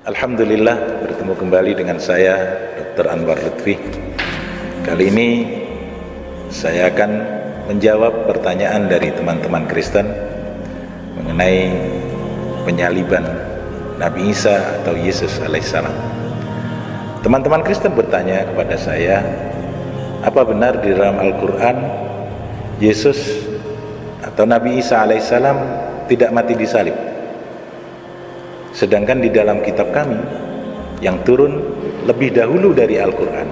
Alhamdulillah, bertemu kembali dengan saya Dr. Anwar Lutfi. Kali ini saya akan menjawab pertanyaan dari teman-teman Kristen mengenai penyaliban Nabi Isa atau Yesus alaihissalam. Teman-teman Kristen bertanya kepada saya, apa benar di dalam Al-Quran Yesus atau Nabi Isa alaihissalam tidak mati disalib? Sedangkan di dalam kitab kami yang turun lebih dahulu dari Al-Quran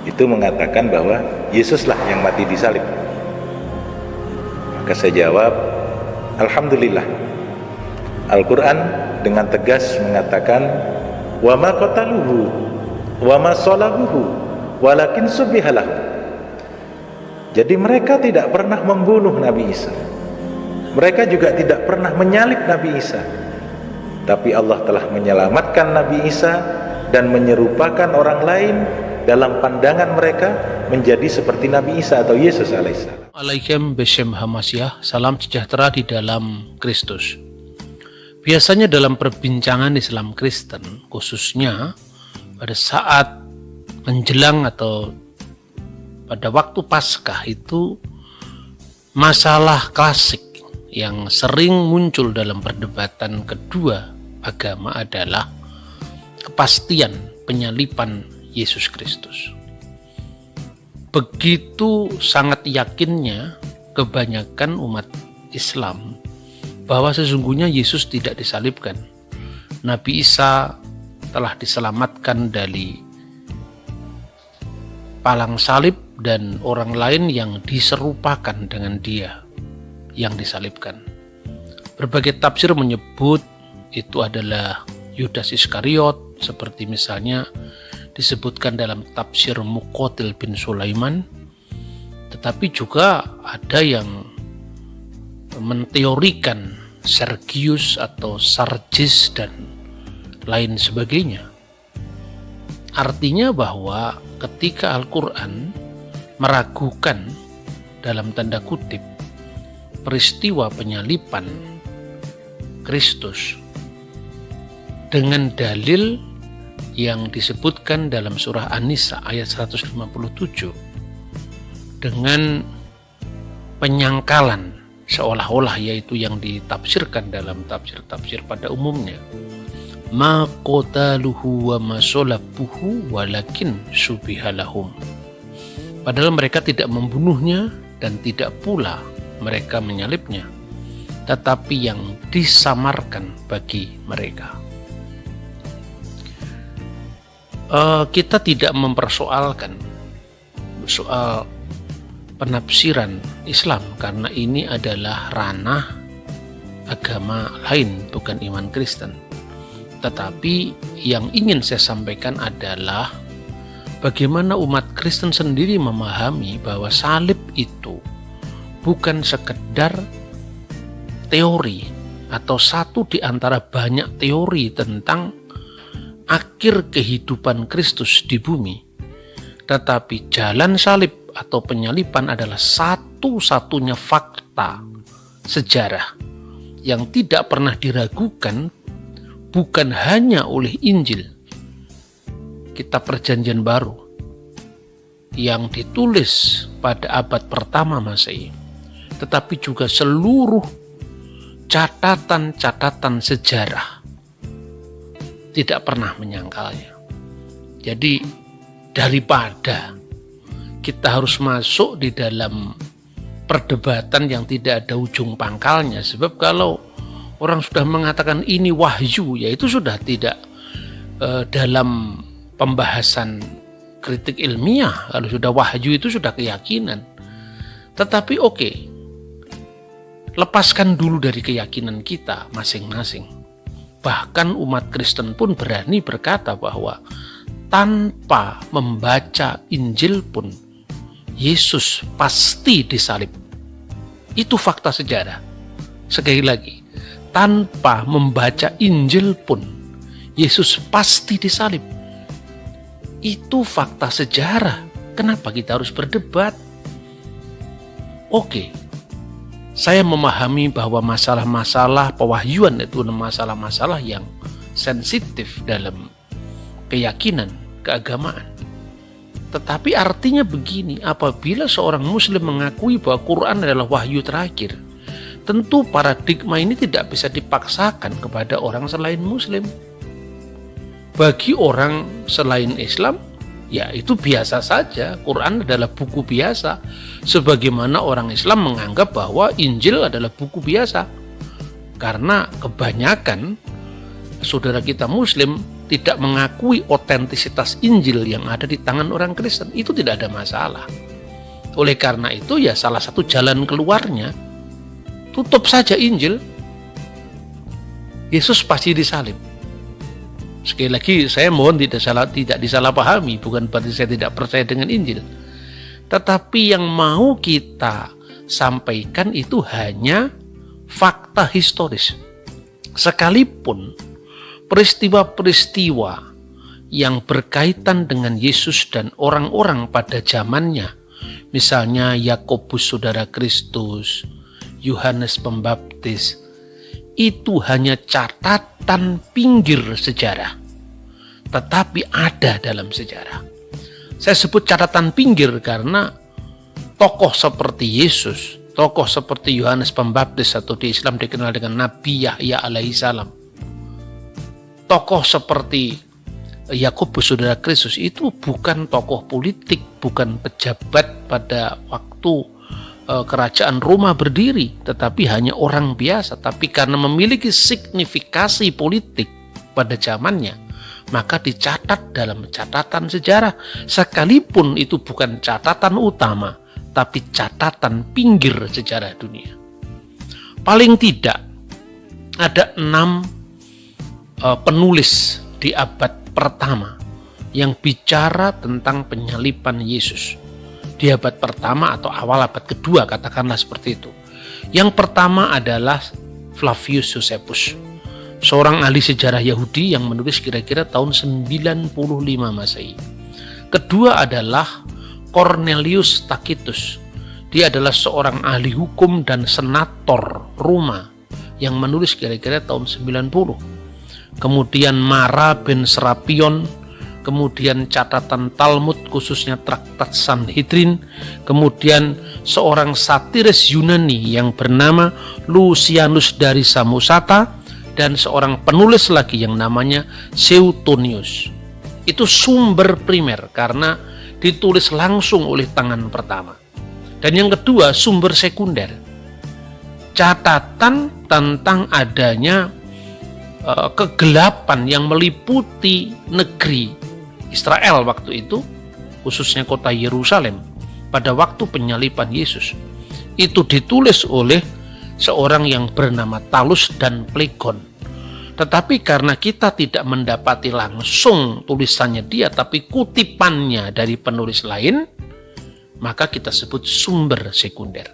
itu mengatakan bahwa Yesuslah yang mati disalib. Maka saya jawab, Alhamdulillah, Al-Quran dengan tegas mengatakan wa ma qataluhu wa ma salabuhu walakin subbihalahu. Jadi mereka tidak pernah membunuh Nabi Isa, mereka juga tidak pernah menyalib Nabi Isa, tapi Allah telah menyelamatkan Nabi Isa dan menyerupakan orang lain dalam pandangan mereka menjadi seperti Nabi Isa atau Yesus alaihissalam. Alaikum Beshem Hamasyah, salam sejahtera di dalam Kristus. Biasanya dalam perbincangan Islam Kristen, khususnya pada saat menjelang atau pada waktu Paskah, itu masalah klasik yang sering muncul dalam perdebatan kedua agama adalah kepastian penyaliban Yesus Kristus. Begitu sangat yakinnya kebanyakan umat Islam bahwa sesungguhnya Yesus tidak disalibkan. Nabi Isa telah diselamatkan dari palang salib dan orang lain yang diserupakan dengan dia yang disalibkan. Berbagai tafsir menyebut itu adalah Yudas Iskariot, seperti misalnya disebutkan dalam tafsir Muqatil bin Sulaiman. Tetapi juga ada yang menteorikan Sergius atau Sargis dan lain sebagainya. Artinya bahwa ketika Al-Quran meragukan dalam tanda kutip peristiwa penyaliban Kristus dengan dalil yang disebutkan dalam surah An-Nisa ayat 157 dengan penyangkalan seolah-olah, yaitu yang ditafsirkan dalam tafsir-tafsir pada umumnya, ma qataluhu wa ma salabuhu walakin subihalahum. Padahal mereka tidak membunuhnya dan tidak pula mereka menyalibnya, tetapi yang disamarkan bagi mereka. Kita tidak mempersoalkan soal penafsiran Islam karena ini adalah ranah agama lain, bukan iman Kristen. Tetapi yang ingin saya sampaikan adalah bagaimana umat Kristen sendiri memahami bahwa salib itu bukan sekedar teori atau satu di antara banyak teori tentang akhir kehidupan Kristus di bumi, tetapi jalan salib atau penyaliban adalah satu-satunya fakta sejarah yang tidak pernah diragukan, bukan hanya oleh Injil, kitab Perjanjian Baru yang ditulis pada abad pertama Masehi, tetapi juga seluruh catatan-catatan sejarah tidak pernah menyangkalnya. Jadi daripada kita harus masuk di dalam perdebatan yang tidak ada ujung pangkalnya, sebab kalau orang sudah mengatakan ini wahyu, ya itu sudah tidak dalam pembahasan kritik ilmiah. Kalau sudah wahyu itu sudah keyakinan. Tetapi oke, lepaskan dulu dari keyakinan kita masing-masing. Bahkan umat Kristen pun berani berkata bahwa tanpa membaca Injil pun Yesus pasti disalib. Itu fakta sejarah. Sekali lagi, tanpa membaca Injil pun Yesus pasti disalib. Itu fakta sejarah. Kenapa kita harus berdebat? Oke, saya memahami bahwa masalah-masalah pewahyuan itu masalah-masalah yang sensitif dalam keyakinan, keagamaan. Tetapi artinya begini, apabila seorang muslim mengakui bahwa Quran adalah wahyu terakhir, tentu paradigma ini tidak bisa dipaksakan kepada orang selain muslim. Bagi orang selain Islam, ya itu biasa saja, Quran adalah buku biasa. Sebagaimana orang Islam menganggap bahwa Injil adalah buku biasa. Karena kebanyakan saudara kita muslim tidak mengakui otentisitas Injil yang ada di tangan orang Kristen, itu tidak ada masalah. Oleh karena itu ya salah satu jalan keluarnya, tutup saja Injil. Yesus pasti disalib. Sekali lagi saya mohon tidak disalahpahami, bukan berarti saya tidak percaya dengan Injil. Tetapi yang mau kita sampaikan itu hanya fakta historis. Sekalipun peristiwa-peristiwa yang berkaitan dengan Yesus dan orang-orang pada zamannya, misalnya Yakobus saudara Kristus, Yohanes Pembaptis, itu hanya catatan pinggir sejarah, tetapi ada dalam sejarah. Saya sebut catatan pinggir karena tokoh seperti Yesus, tokoh seperti Yohanes Pembaptis atau di Islam dikenal dengan Nabi Yahya alaihissalam, tokoh seperti Yakobus saudara Kristus itu bukan tokoh politik, bukan pejabat pada waktu kerajaan Roma berdiri, tetapi hanya orang biasa. Tapi karena memiliki signifikasi politik pada zamannya, maka dicatat dalam catatan sejarah, sekalipun itu bukan catatan utama, tapi catatan pinggir sejarah dunia. Paling tidak ada 6 penulis di abad pertama yang bicara tentang penyaliban Yesus. Di abad pertama atau awal abad kedua, katakanlah seperti itu. Yang pertama adalah Flavius Josephus, seorang ahli sejarah Yahudi yang menulis kira-kira tahun 95 Masehi. Kedua adalah Cornelius Tacitus. Dia adalah seorang ahli hukum dan senator Roma yang menulis kira-kira tahun 90. Kemudian Mara ben Serapion, kemudian catatan Talmud khususnya traktat Sanhedrin, kemudian seorang satiris Yunani yang bernama Lucianus dari Samosata, dan seorang penulis lagi yang namanya Suetonius. Itu sumber primer karena ditulis langsung oleh tangan pertama. Dan yang kedua sumber sekunder, catatan tentang adanya kegelapan yang meliputi negeri Israel waktu itu, khususnya kota Yerusalem, pada waktu penyaliban Yesus. Itu ditulis oleh seorang yang bernama Talus dan Plegon. Tetapi karena kita tidak mendapati langsung tulisannya dia, tapi kutipannya dari penulis lain, maka kita sebut sumber sekunder.